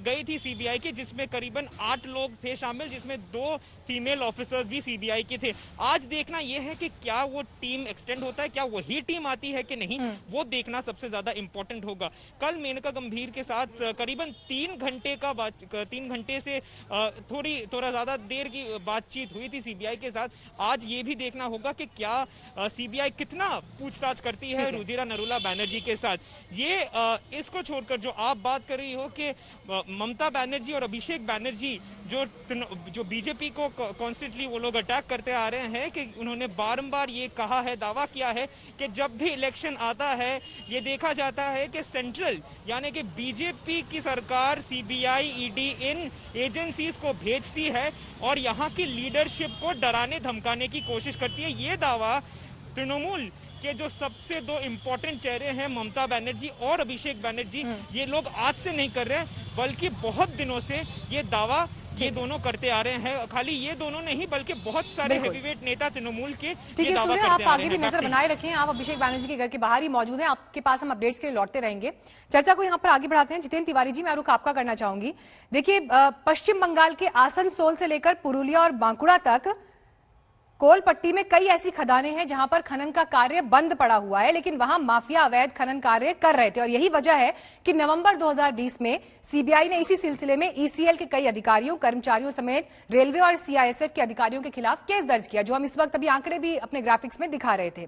गई थी सीबीआई की, जिसमें करीबन 8 लोग थे शामिल, जिसमें 2 फीमेल ऑफिसर्स भी सीबीआई के थे। आज देखना यह है कि क्या वो टीम एक्सटेंड होता है, क्या वही टीम आती है कि नहीं, वो देखना सबसे ज्यादा इंपॉर्टेंट होगा। कल मेनका गंभीर के साथ करीबन 3 3 घंटे से थोड़ा ज्यादा देर की बातचीत हुई थी सीबीआई के साथ। आज ये भी देखना होगा कि क्या सीबीआई कितना पूछताछ करती है रुजिरा नरूला बनर्जी के साथ। ये इसको छोड़कर जो आप बात कर रही हो कि ममता बनर्जी और अभिषेक बनर्जी जो बीजेपी को कॉन्स्टेंटली वो लोग अटैक करते आ रहे हैं, कि उन्होंने बारंबार ये कहा है, दावा किया है कि जब भी इलेक्शन आता है ये देखा जाता है कि सेंट्रल यानी कि बीजेपी की सरकार सीबीआई, ईडी इन एजेंसीज को भेजती है और यहाँ की लीडरशिप को डराने धमकाने की कोशिश करती है। ये दावा तृणमूल के जो सबसे दो इम्पोर्टेंट चेहरे हैं ममता बनर्जी और अभिषेक बनर्जी, ये लोग आज से नहीं कर रहे हैं, बल्कि बहुत दिनों से ये दावा ये दोनों करते आ रहे हैं। खाली ये दोनों नहीं बल्कि बहुत सारे हेवीवेट नेता तृणमूल के ये दावा करते आ रहे हैं। आप आगे भी नजर बनाए रखें, आप अभिषेक बनर्जी के घर के बाहर ही मौजूद हैं, आपके पास हम अपडेट्स के लिए लौटते रहेंगे। चर्चा को यहाँ पर आगे बढ़ाते हैं। जितेंद्र तिवारी जी, मैं रुख आपका करना चाहूंगी। देखिए, पश्चिम बंगाल के आसनसोल से लेकर पुरुलिया और बांकुड़ा तक कोल पट्टी में कई ऐसी खदानें हैं जहां पर खनन का कार्य बंद पड़ा हुआ है, लेकिन वहां माफिया अवैध खनन कार्य कर रहे थे और यही वजह है कि नवंबर 2020 में सीबीआई ने इसी सिलसिले में ईसीएल के कई अधिकारियों, कर्मचारियों समेत रेलवे और सीआईएसएफ के अधिकारियों के खिलाफ केस दर्ज किया, जो हम इस वक्त अभी आंकड़े भी अपने ग्राफिक्स में दिखा रहे थे।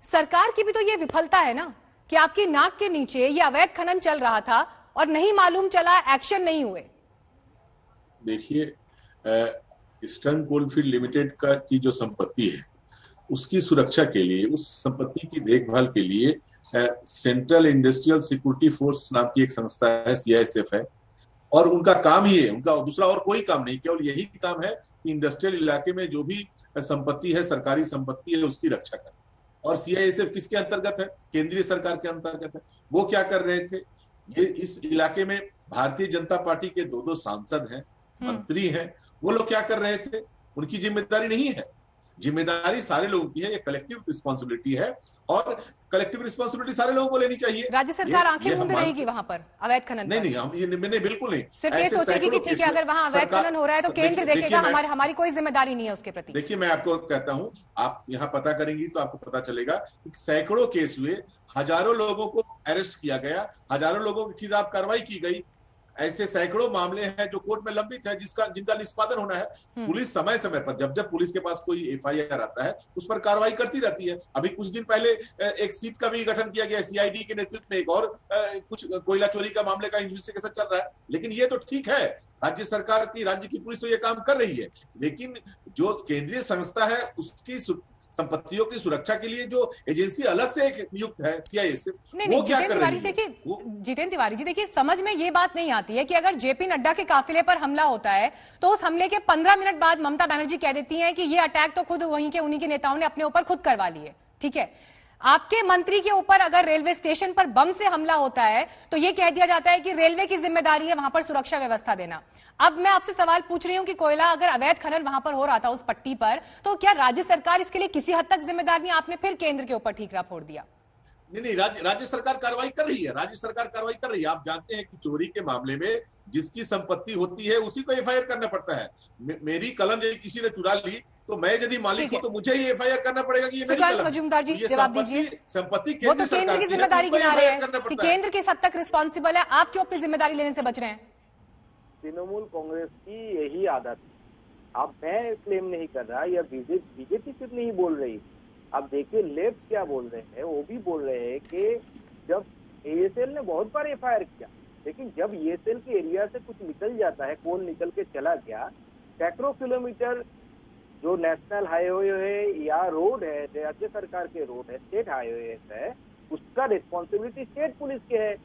सरकार की भी तो ये विफलता है ना कि आपकी नाक के नीचे ये अवैध खनन चल रहा था और नहीं मालूम चला, एक्शन नहीं हुए। देखिए, ईस्टर्न कोलफील्ड लिमिटेड की जो संपत्ति है उसकी सुरक्षा के लिए, उस संपत्ति की देखभाल के लिए सेंट्रल इंडस्ट्रियल सिक्योरिटी फोर्स नाम की एक संस्था है, सीआईएसएफ है, और उनका काम ही है, उनका दूसरा और कोई काम नहीं, केवल यही काम है कि इंडस्ट्रियल इलाके में जो भी संपत्ति है, सरकारी संपत्ति है, उसकी रक्षा करना। और सीआईएसएफ किसके अंतर्गत है? केंद्रीय सरकार के अंतर्गत है। वो क्या कर रहे थे? ये इस इलाके में भारतीय जनता पार्टी के 2 सांसद हैं, मंत्री हैं, वो लोग क्या कर रहे थे? उनकी जिम्मेदारी नहीं है, जिम्मेदारी सारे लोगों की है, ये कलेक्टिव रिस्पॉन्सिबिलिटी है और कलेक्टिव रिस्पॉन्सिबिलिटी सारे लोगों को लेनी चाहिए। राज्य सरकार आंखें मूंद रहेगी वहां पर अवैध खनन? नहीं, हम ये नहीं, बिल्कुल नहीं। सिर्फ ये सोचेगी कि ठीक है, अगर वहां अवैध खनन हो रहा है तो केंद्र देखेगा, हमारी कोई जिम्मेदारी नहीं है उसके प्रति। देखिए, मैं आपको कहता हूं, आप यहाँ पता करेंगी तो आपको पता चलेगा कि सैकड़ों केस हुए, हजारों लोगों को अरेस्ट किया गया, हजारों लोगों के खिलाफ कार्रवाई की गई। ऐसे सैकड़ों मामले हैं जो कोर्ट में लंबित है, जिनका निष्पादन होना है। पुलिस समय समय पर जब पुलिस के पास कोई एफआईआर आता है उस पर कार्रवाई करती रहती है। अभी कुछ दिन पहले एक सीट का भी गठन किया गया, सीआईडी के नेतृत्व में एक और कुछ कोयला चोरी का मामले का इन्वेस्टिगेशन चल रहा है। लेकिन ये तो ठीक है, राज्य सरकार की, राज्य की पुलिस तो ये काम कर रही है, लेकिन जो केंद्रीय संस्था है उसकी संपत्तियों की सुरक्षा के लिए जो एजेंसी अलग से एक नियुक्त है, सीआईएसएफ, वो क्या कर रही है? जितेंद्र तिवारी जी, देखिए, समझ में ये बात नहीं आती है कि अगर जेपी नड्डा के काफिले पर हमला होता है तो उस हमले के 15 मिनट बाद ममता बनर्जी कह देती हैं कि ये अटैक तो खुद वहीं के उन्हीं के नेताओं ने अपने ऊपर खुद करवा लिए। ठीक है, आपके मंत्री के ऊपर अगर रेलवे स्टेशन पर बम से हमला होता है तो यह कह दिया जाता है कि रेलवे की जिम्मेदारी है वहां पर सुरक्षा व्यवस्था देना। अब मैं आपसे सवाल पूछ रही हूं कि कोयला अगर अवैध खनन वहां पर हो रहा था उस पट्टी पर, तो क्या राज्य सरकार इसके लिए किसी हद तक जिम्मेदार नहीं? आपने फिर केंद्र के ऊपर ठीकरा फोड़ दिया। नहीं, राज्य सरकार कार्रवाई कर रही है, राज्य सरकार कार्रवाई कर रही है। आप जानते हैं कि चोरी के मामले में जिसकी संपत्ति होती है उसी को एफआईआर करना पड़ता है। मेरी कलम यदि किसी ने चुरा ली तो मैं यदि मालिक हूं तो मुझे ही एफआईआर करना पड़ेगा कि ये मेरी कलम है। मजूमदार जी, जवाब दीजिए। संपत्ति वो तो केंद्र की जिम्मेदारी गिना रहे हैं कि केंद्र किस हद तक रिस्पॉन्सिबल है, आप क्यों अपनी जिम्मेदारी लेने से बच रहे हैं? तृणमूल कांग्रेस की यही आदत है। अब मैं क्लेम नहीं कर रहा, या बीजेपी सिर्फ नहीं बोल रही। अब देखिए लेफ्ट क्या बोल रहे हैं, वो भी बोल रहे हैं कि जब एएसएल ने बहुत बार एफआईआर किया, लेकिन जब एएसएल के एरिया से कुछ निकल जाता है, कोल निकल के चला गया, सैकड़ों किलोमीटर जो नेशनल हाईवे है या रोड है, राज्य सरकार के रोड है, स्टेट हाईवे है, उसका रिस्पॉन्सिबिलिटी स्टेट पुलिस के है।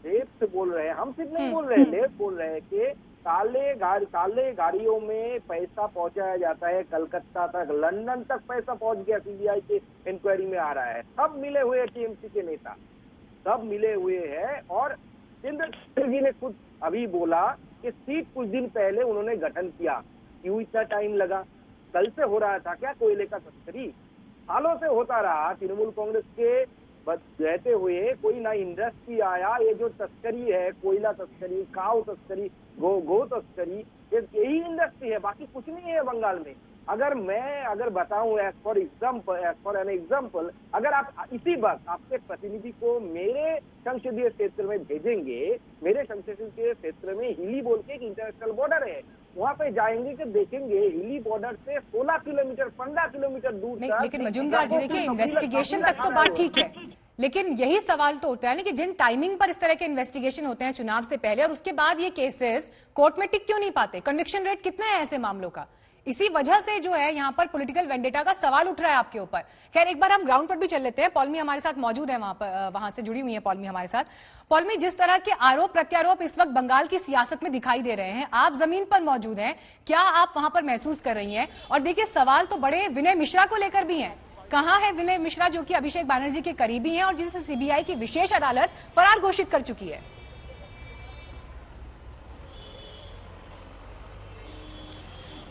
लेफ्ट बोल रहे हैं, हम सिर्फ नहीं बोल रहे हैं, लेफ्ट बोल रहे हैं कि काले गाड़ियों में पैसा पहुंचाया जाता है, कलकत्ता तक, लंदन तक पैसा पहुंच गया, सीबीआई के इंक्वायरी में आ रहा है। सब मिले हुए टीएमसी के नेता, सब मिले हुए हैं। और इंद्र जी ने खुद अभी बोला कि सीट कुछ दिन पहले उन्होंने गठन किया, क्यों इतना टाइम लगा? कल से हो रहा था क्या कोयले का तस्करी? सालों से होता रहा। तृणमूल कांग्रेस के रहते हुए कोई ना इंडस्ट्री आया। ये जो तस्करी है, कोयला तस्करी, काऊ तस्करी, गो तस्करी, यही इंडस्ट्री है, बाकी कुछ नहीं है बंगाल में। अगर बताऊं एज फॉर एन एग्जाम्पल, अगर आप इसी वक्त आपके प्रतिनिधि को मेरे संसदीय क्षेत्र में भेजेंगे, मेरे संसदीय क्षेत्र में हिली बोल के एक इंटरनेशनल बॉर्डर है, वहां पे जाएंगे कि देखेंगे हिली बॉर्डर से 16 किलोमीटर 15 किलोमीटर दूर तक। लेकिन मजूमदार जी देखिए, इन्वेस्टिगेशन तक तो बात ठीक है, लेकिन यही सवाल तो उठता है ना कि जिन टाइमिंग पर इस तरह के इन्वेस्टिगेशन होते हैं चुनाव से पहले और उसके बाद ये केसेस कोर्ट में टिक क्यों नहीं पाते? कन्विक्शन रेट कितना है ऐसे मामलों का? इसी वजह से जो है यहाँ पर पॉलिटिकल वेंडेटा का सवाल उठ रहा है आपके ऊपर। खैर, एक बार हम ग्राउंड पर भी चल लेते हैं। पॉलमी हमारे साथ मौजूद है, वहां से जुड़ी हुई है पॉलमी हमारे साथ। पॉलमी, जिस तरह के आरोप प्रत्यारोप इस वक्त बंगाल की सियासत में दिखाई दे रहे हैं, आप जमीन पर मौजूद हैं, क्या आप वहां पर महसूस कर रही हैं? और देखिए, सवाल तो बड़े विनय मिश्रा को लेकर भी हैं। कहां है विनय मिश्रा, जो कि अभिषेक बैनर्जी के करीबी हैं और जिसे सीबीआई की विशेष अदालत फरार घोषित कर चुकी है?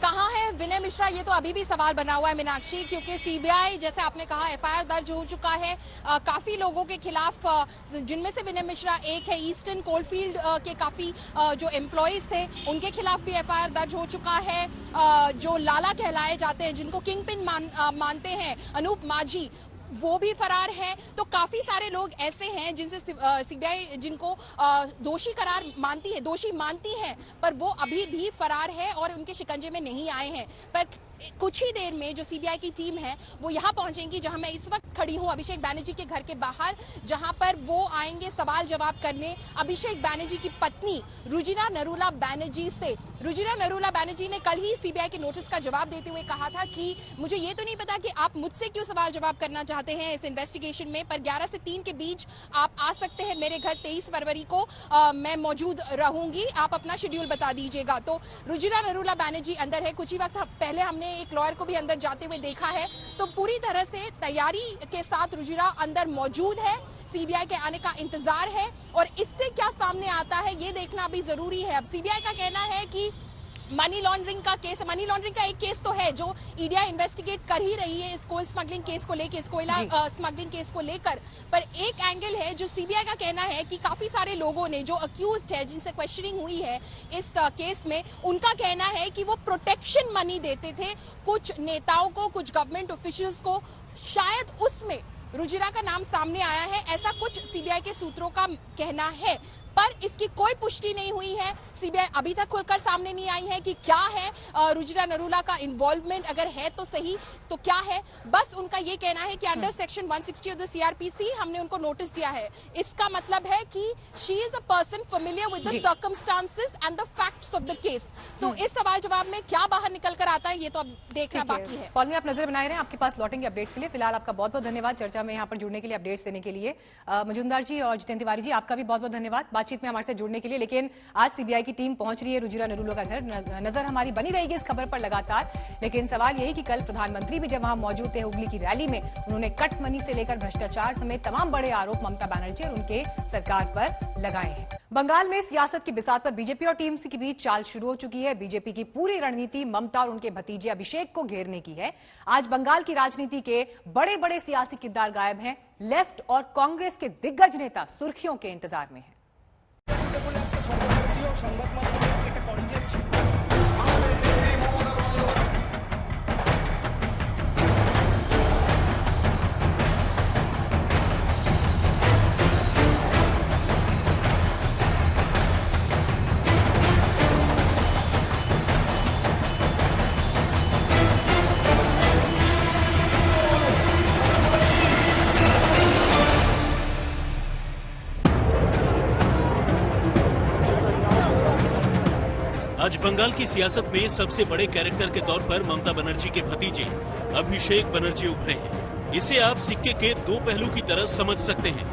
कहाँ है विनय मिश्रा, ये तो अभी भी सवाल बना हुआ है मीनाक्षी, क्योंकि सीबीआई, जैसे आपने कहा, एफआईआर दर्ज हो चुका है काफी लोगों के खिलाफ, जिनमें से विनय मिश्रा एक है। ईस्टर्न कोलफील्ड के काफी जो एम्प्लॉइज थे उनके खिलाफ भी एफआईआर दर्ज हो चुका है। जो लाला कहलाए जाते हैं, जिनको किंग पिन मानते हैं, अनूप माझी, वो भी फरार है। तो काफी सारे लोग ऐसे हैं जिनसे सीबीआई जिनको दोषी मानती है, पर वो अभी भी फरार है और उनके शिकंजे में नहीं आए हैं। पर कुछ ही देर में जो सीबीआई की टीम है वो यहाँ पहुंचेंगी, जहां मैं इस वक्त खड़ी हूं अभिषेक बैनर्जी के घर के बाहर, जहां पर वो आएंगे सवाल जवाब करने अभिषेक बैनर्जी की पत्नी रुजिरा नरूला बैनर्जी से। रुजिरा नरूला बैनर्जी ने कल ही सीबीआई के नोटिस का जवाब देते हुए कहा था कि मुझे ये तो नहीं पता कि आप मुझसे क्यों सवाल जवाब करना चाहते हैं इस इन्वेस्टिगेशन में, पर 11 से 3 के बीच आप आ सकते हैं मेरे घर। 23 फरवरी को मैं मौजूद रहूंगी, आप अपना शेड्यूल बता दीजिएगा। तो रुजिरा नरूला बैनर्जी अंदर है। कुछ ही वक्त पहले हमने एक लॉयर को भी अंदर जाते हुए देखा है। तो पूरी तरह से तैयारी के साथ रुजिरा अंदर मौजूद है, सीबीआई के आने का इंतजार है और इससे क्या सामने आता है ये देखना भी जरूरी है। अब सीबीआई का कहना है कि मनी लॉन्ड्रिंग का केस, मनी लॉन्ड्रिंग का एक केस तो है जो ईडी इन्वेस्टिगेट कर ही रही है इस कोल स्मगलिंग केस को लेकर, इस कोयला स्मगलिंग केस को लेकर। पर एक एंगल है जो सीबीआई का कहना है कि काफी सारे लोगों ने जो अक्यूज्ड है, जिनसे क्वेश्चनिंग हुई है इस केस में, उनका कहना है कि वो प्रोटेक्शन मनी देते थे कुछ नेताओं को, कुछ गवर्नमेंट ऑफिशियल्स को। शायद उसमें रुजिरा का नाम सामने आया है, ऐसा कुछ सीबीआई के सूत्रों का कहना है, पर इसकी कोई पुष्टि नहीं हुई है। सीबीआई अभी तक खुलकर सामने नहीं आई है कि क्या है रुजिरा नरूला का इन्वॉल्वमेंट, अगर है तो सही तो क्या है। बस उनका ये कहना है कि under section 160 of the CrPC हमने उनको नोटिस दिया है। इसका मतलब है कि she is a person familiar with the circumstances and the facts of the case. तो इस सवाल जवाब में क्या बाहर निकल कर आता है ये तो अब देखना बाकी है। पॉल में आप नजर बनाए रहे, आपके पास लौटेंगे अपडेट्स के लिए। फिलहाल आपका बहुत बहुत धन्यवाद चर्चा में यहाँ पर जुड़ने के लिए, अपडेट्स देने के लिए। मजूमदार जी और जितेंद्र तिवारी जी, आपका भी बहुत बहुत धन्यवाद बातचीत में हमारे साथ जुड़ने के लिए। लेकिन आज सीबीआई की टीम पहुंच रही है रुजिरा नरूला का घर, नजर हमारी बनी रहेगी इस खबर पर लगातार। लेकिन सवाल यही कि कल प्रधानमंत्री भी जब वहां मौजूद थे हुगली की रैली में, उन्होंने कट मनी से लेकर भ्रष्टाचार समेत तमाम बड़े आरोप ममता बनर्जी और उनके सरकार पर लगाए हैं। बंगाल में सियासत की बिसात पर बीजेपी और टीएमसी के बीच चाल शुरू हो चुकी है। बीजेपी की पूरी रणनीति ममता और उनके भतीजे अभिषेक को घेरने की है। आज बंगाल की राजनीति के बड़े बड़े सियासी किरदार गायब हैं। लेफ्ट और कांग्रेस के दिग्गज नेता सुर्खियों के इंतजार में हैं। आज बंगाल की सियासत में सबसे बड़े कैरेक्टर के तौर पर ममता बनर्जी के भतीजे अभिषेक बनर्जी उभरे हैं। इसे आप सिक्के के दो पहलू की तरह समझ सकते हैं।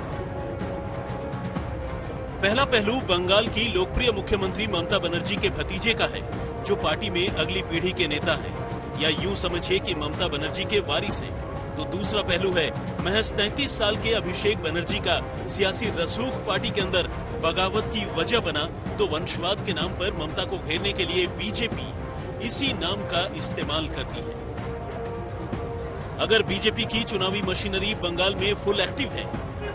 पहला पहलू बंगाल की लोकप्रिय मुख्यमंत्री ममता बनर्जी के भतीजे का है, जो पार्टी में अगली पीढ़ी के नेता हैं, या यूं समझिए कि ममता बनर्जी के वारिस हैं। तो दूसरा पहलू है महज 33 साल के अभिषेक बनर्जी का सियासी रसूख पार्टी के अंदर बगावत की वजह बना। तो वंशवाद के नाम पर ममता को घेरने के लिए बीजेपी इसी नाम का इस्तेमाल करती है। अगर बीजेपी की चुनावी मशीनरी बंगाल में फुल एक्टिव है,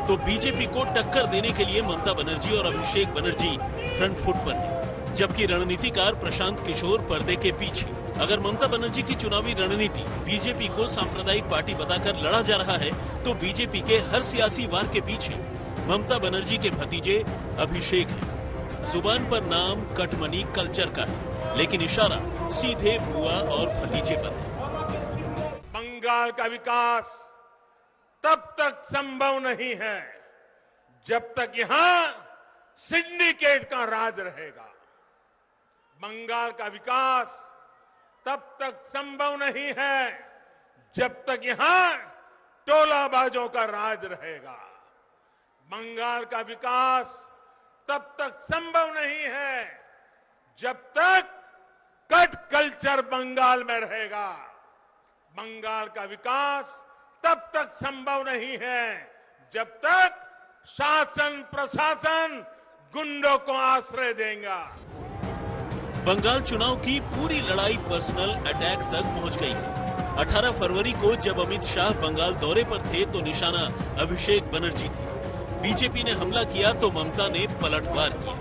तो बीजेपी को टक्कर देने के लिए ममता बनर्जी और अभिषेक बनर्जी फ्रंट फुट पर हैं, जबकि रणनीतिकार प्रशांत किशोर पर्दे के पीछे। अगर ममता बनर्जी की चुनावी रणनीति बीजेपी को सांप्रदायिक पार्टी बताकर लड़ा जा रहा है, तो बीजेपी के हर सियासी वार के पीछे ममता बनर्जी के भतीजे अभिषेक है। जुबान पर नाम कटमनी कल्चर का है, लेकिन इशारा सीधे बुआ और भतीजे पर है। बंगाल का विकास तब तक संभव नहीं है जब तक यहां सिंडिकेट का राज रहेगा। बंगाल का विकास तब तक संभव नहीं है जब तक यहां टोलाबाजों का राज रहेगा। बंगाल का विकास तब तक संभव नहीं है जब तक कट कल्चर बंगाल में रहेगा। बंगाल का विकास तब तक संभव नहीं है जब तक शासन प्रशासन गुंडों को आश्रय देगा। बंगाल चुनाव की पूरी लड़ाई पर्सनल अटैक तक पहुंच गई है। 18 फरवरी को जब अमित शाह बंगाल दौरे पर थे तो निशाना अभिषेक बनर्जी थे। बीजेपी ने हमला किया तो ममता ने पलटवार किया।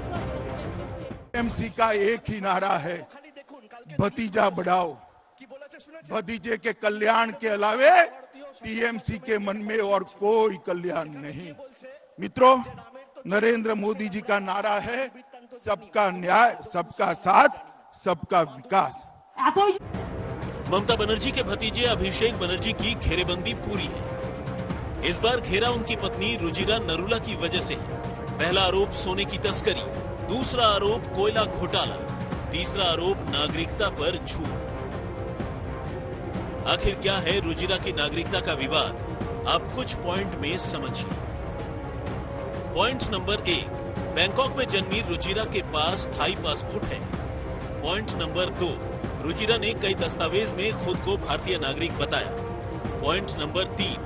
टीएमसी का एक ही नारा है, भतीजा बढ़ाओ। भतीजे के कल्याण के अलावे टीएमसी के मन में और कोई कल्याण नहीं। मित्रों, नरेंद्र मोदी जी का नारा है सबका न्याय, सबका साथ, सबका विकास। ममता बनर्जी के भतीजे अभिषेक बनर्जी की घेरेबंदी पूरी है। इस बार घेरा उनकी पत्नी रुजिरा नरूला की वजह से है। पहला आरोप सोने की तस्करी, दूसरा आरोप कोयला घोटाला, तीसरा आरोप नागरिकता पर झूठ। आखिर क्या है रुजिरा की नागरिकता का विवाद, आप कुछ पॉइंट में समझिए। पॉइंट नंबर 1, बैंकॉक में जन्मी रुजिरा के पास थाई पासपोर्ट है। पॉइंट नंबर 2, रुजिरा ने कई दस्तावेज में खुद को भारतीय नागरिक बताया। पॉइंट नंबर 3,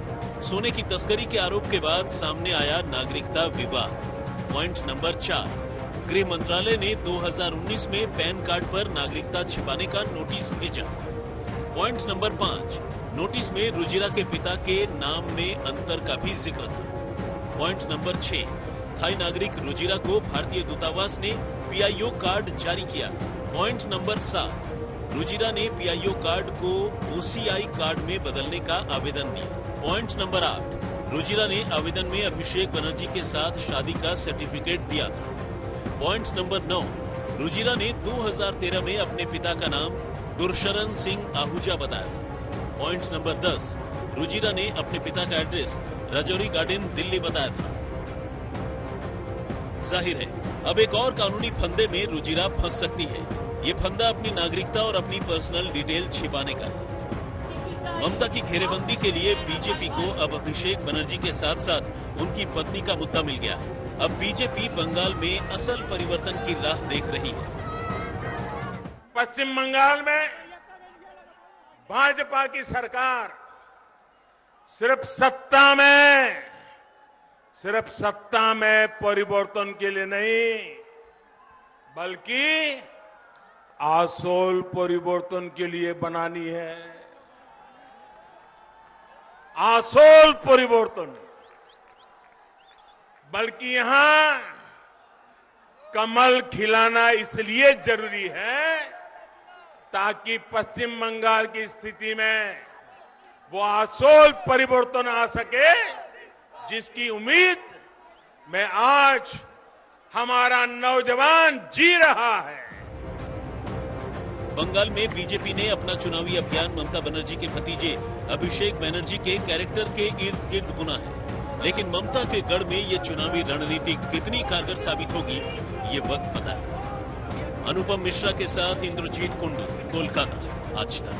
सोने की तस्करी के आरोप के बाद सामने आया नागरिकता विवाद। पॉइंट नंबर 4, गृह मंत्रालय ने 2019 में पैन कार्ड पर नागरिकता छिपाने का नोटिस भेजा। पॉइंट नंबर 5, नोटिस में रुजिरा के पिता के नाम में अंतर का भी जिक्र था। पॉइंट नंबर 6, थाई नागरिक रुजिरा को भारतीय दूतावास ने पीआईओ कार्ड जारी किया। पॉइंट नंबर 7, रुजिरा ने पीआईओ कार्ड को ओसीआई कार्ड में बदलने का आवेदन दिया। पॉइंट नंबर 8, रुजिरा ने आवेदन में अभिषेक बनर्जी के साथ शादी का सर्टिफिकेट दिया था। पॉइंट नंबर 9, रुजिरा ने 2013 में अपने पिता का नाम दुर्शरण सिंह आहूजा बताया। पॉइंट नंबर 10, रुजिरा ने अपने पिता का एड्रेस राजौरी गार्डन दिल्ली बताया था। जाहिर है अब एक और कानूनी फंदे में रुजिरा फंस सकती है। ये फंदा अपनी नागरिकता और अपनी पर्सनल डिटेल छिपाने का है। ममता की घेरेबंदी के लिए बीजेपी को अब अभिषेक बनर्जी के साथ साथ उनकी पत्नी का मुद्दा मिल गया। अब बीजेपी बंगाल में असल परिवर्तन की राह देख रही है। पश्चिम बंगाल में भाजपा की सरकार सिर्फ सत्ता में परिवर्तन के लिए नहीं, बल्कि आसोल परिवर्तन के लिए बनानी है। आसोल परिवर्तन, बल्कि यहां कमल खिलाना इसलिए जरूरी है ताकि पश्चिम बंगाल की स्थिति में वो आसोल परिवर्तन आ सके, जिसकी उम्मीद में आज हमारा नौजवान जी रहा है। बंगाल में बीजेपी ने अपना चुनावी अभियान ममता बनर्जी के भतीजे अभिषेक बनर्जी के कैरेक्टर के इर्द गिर्द बुना है, लेकिन ममता के गढ़ में ये चुनावी रणनीति कितनी कारगर साबित होगी, ये वक्त बताएगा। अनुपम मिश्रा के साथ इंद्रजीत कुंडू, कोलकाता, आज तक।